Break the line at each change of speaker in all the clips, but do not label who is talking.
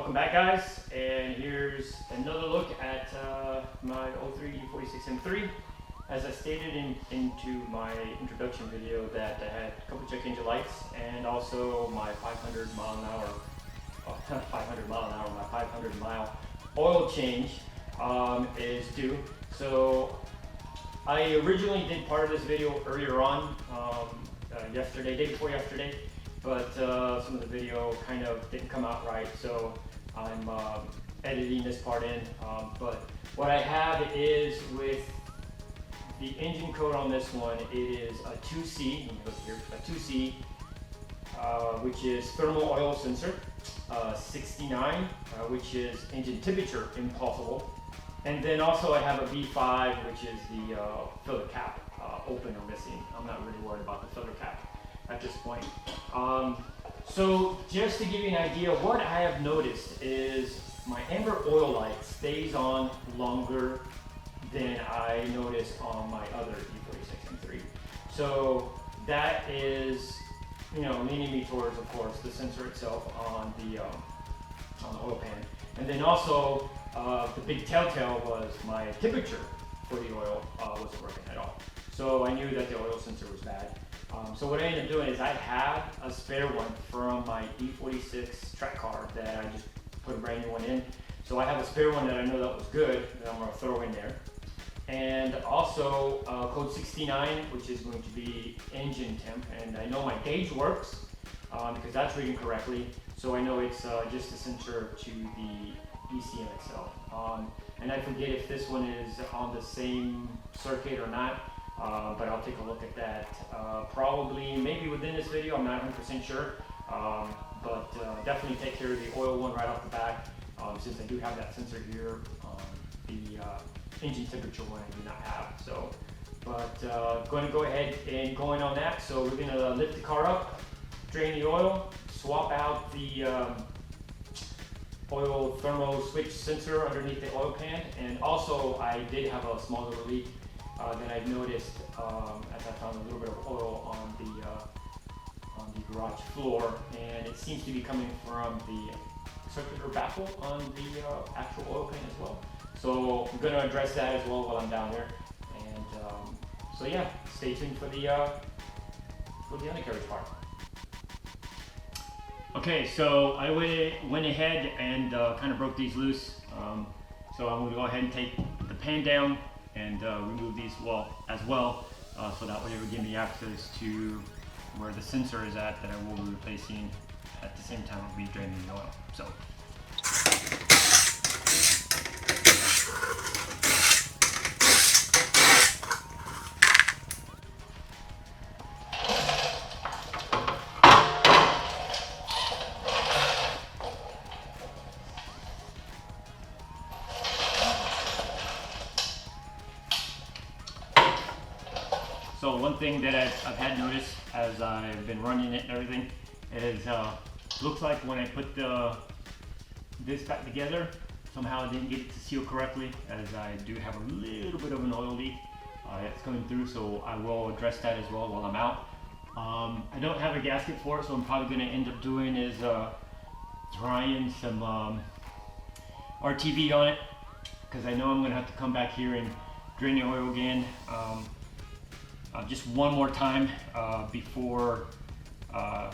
Welcome back, guys, and here's another look at my 03 E46M3. As I stated into my introduction video, that I had a couple check engine lights and also my 500 mile an hour, my 500 mile oil change is due. So I originally did part of this video earlier on, yesterday, day before yesterday, but some of the video kind of didn't come out right, so I'm editing this part in. But what I have is, with the engine code on this one, it is a 2C, let me look here, a 2C, which is thermal oil sensor, 69, which is engine temperature impulsible, and then also I have a V5, which is the filter cap open or missing. I'm not really worried about the filter cap at this point. So just to give you an idea, what I have noticed is my amber oil light stays on longer than I noticed on my other E46M3. So that is, leaning me towards, of course, the sensor itself on the oil pan. And then also, the big telltale was my temperature for the oil wasn't working at all. So I knew that the oil sensor was bad. So what I ended up doing is I had a spare one from my E46 track car that I just put a brand new one in. So I have a spare one that I know that was good that I'm going to throw in there. And also code 69, which is going to be engine temp. And I know my gauge works because that's reading correctly. So I know it's just a sensor to the ECM itself. And I forget if this one is on the same circuit or not. But I'll take a look at that probably maybe within this video. I'm not 100% sure, but definitely take care of the oil one right off the bat, since I do have that sensor here. The engine temperature one I do not have. So, but going to go ahead and going on that. So we're going to lift the car up, drain the oil, swap out the oil thermo switch sensor underneath the oil pan, and also I did have a small little leak that I noticed as I found a little bit of oil on the garage floor, and it seems to be coming from the circular baffle on the actual oil pan as well. So I'm going to address that as well while I'm down there. And so yeah, stay tuned for the undercarriage part. Okay, so I went ahead and kind of broke these loose. So I'm going to go ahead and take the pan down and remove these as well, so that way it will give me access to where the sensor is at that I will be replacing at the same time I'll be draining the oil. So. So one thing that I've had noticed as I've been running it and everything is looks like when I put this back together, somehow I didn't get it to seal correctly, as I do have a little bit of an oil leak that's coming through, so I will address that as well while I'm out. I don't have a gasket for it, so I'm probably going to end up doing is drying some RTV on it, because I know I'm going to have to come back here and drain the oil again. Just one more time before I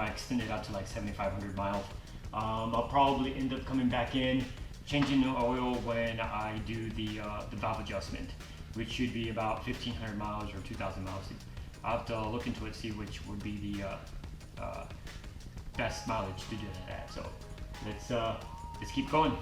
extend it out to like 7,500 miles. I'll probably end up coming back in, changing the oil when I do the valve adjustment, which should be about 1,500 miles or 2,000 miles. I'll have to look into it, see which would be the best mileage to do that at. So let's keep going.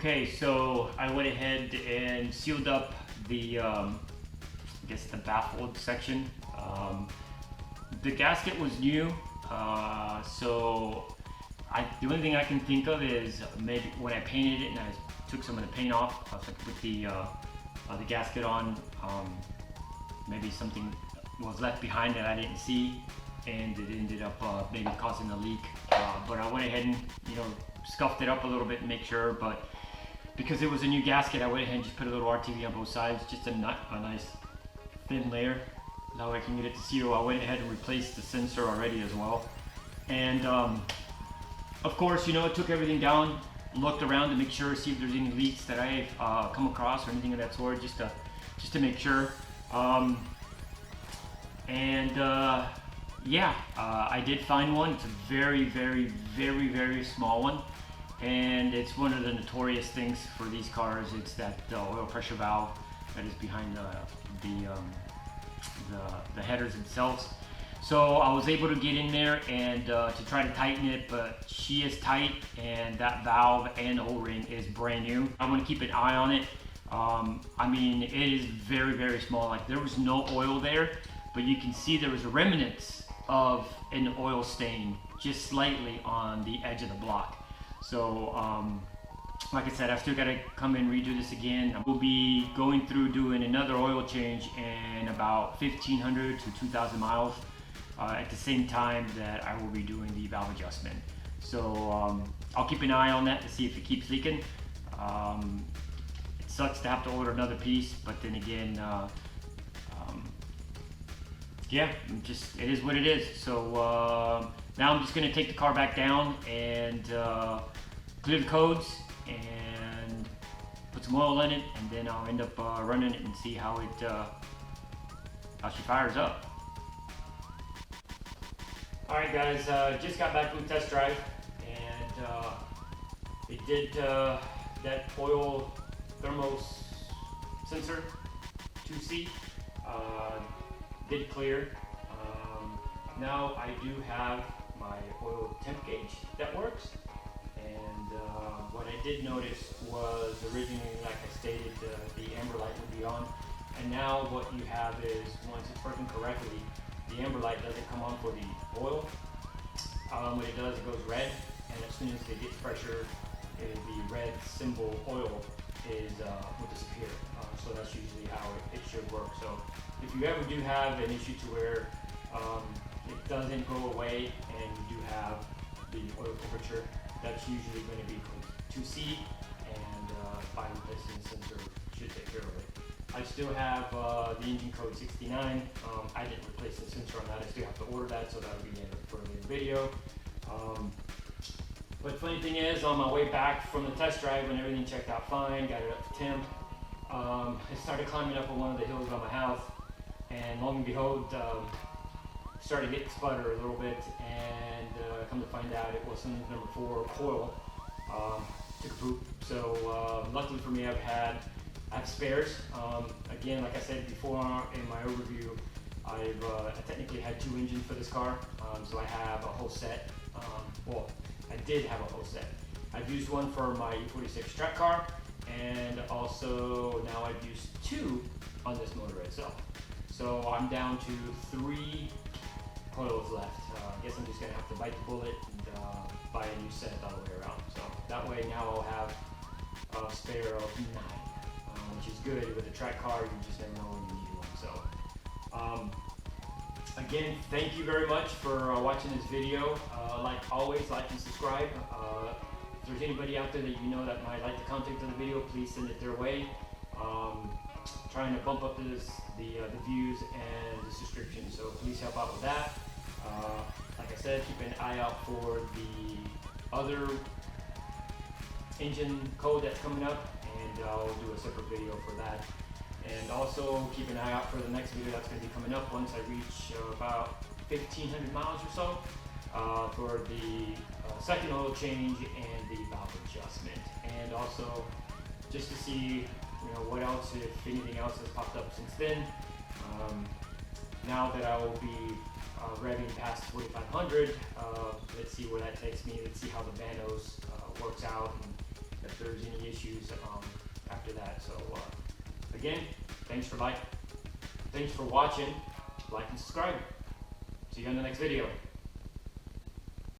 Okay, so I went ahead and sealed up the, I guess the baffled section. The gasket was new, so the only thing I can think of is maybe when I painted it and I took some of the paint off, so I could put the gasket on, maybe something was left behind that I didn't see, and it ended up maybe causing a leak. But I went ahead and, you know, scuffed it up a little bit and make sure, but because it was a new gasket, I went ahead and just put a little RTV on both sides, just a nice thin layer. That way I can get it to seal. I went ahead and replaced the sensor already as well. And of course, you know, I took everything down, looked around to make sure, see if there's any leaks that I've come across or anything of that sort, just to make sure. Yeah, I did find one. It's a very small one, and it's one of the notorious things for these cars. It's that oil pressure valve that is behind the headers themselves. So I was able to get in there and to try to tighten it, but she is tight, and that valve and O-ring is brand new. I'm gonna keep an eye on it. I mean, it is very small. Like, there was no oil there, but you can see there was remnants of an oil stain just slightly on the edge of the block. So like I said, I've still got to come and redo this again. We'll be going through doing another oil change in about 1,500 to 2,000 miles at the same time that I will be doing the valve adjustment. So I'll keep an eye on that to see if it keeps leaking. It sucks to have to order another piece, but then again, yeah, it is what it is. So now I'm just going to take the car back down and clear the codes and put some oil in it, and then I'll end up running it and see how she fires up. Alright guys, just got back from the test drive, and it did that oil thermal sensor 2C did clear. Now I do have my oil temp gauge that works, and what I did notice was originally, like I stated, the amber light would be on, and now what you have is, once it's working correctly, the amber light doesn't come on for the oil. What it does, it goes red, and as soon as it gets pressure, the red symbol oil will disappear. So that's usually how it should work. So if you ever do have an issue to where it doesn't go away and you do have the oil temperature, that's usually going to be 2C, and by replacing the sensor should take care of it. I still have the engine code 69. I didn't replace the sensor on that. I still have to order that, so that'll be in for a later video. But funny thing is, on my way back from the test drive, when everything checked out fine, got it up to temp, I started climbing up on one of the hills by my house, and long and behold, started getting sputter a little bit, and come to find out it was some number 4 coil took a poop. So luckily for me, I have spares. Again, like I said before in my overview, I technically had 2 engines for this car, so I have a whole set. Well, I did have a whole set. I've used one for my E46 track car, and also now I've used 2 on this motor itself. So I'm down to 3 coils left. I guess I'm just gonna have to bite the bullet and buy a new set all the way around. So that way now I'll have a spare of 9, which is good. With a track car, you just never know when you need one. So again, thank you very much for watching this video. Like always, like and subscribe. If there's anybody out there that you know that might like the content of the video, please send it their way. Trying to bump up the views and the subscriptions, so please help out with that. Like I said, keep an eye out for the other engine code that's coming up, and I'll do a separate video for that. And also keep an eye out for the next video that's going to be coming up once I reach about 1,500 miles or so, for the second oil change and the valve adjustment, and also just to see, you know, what else, if anything else has popped up since then. Now that I will be revving past 4,500, let's see where that takes me. Let's see how the Vanos works out, and if if there's any issues after that. So again, thanks for watching, like and subscribe. See you on the next video.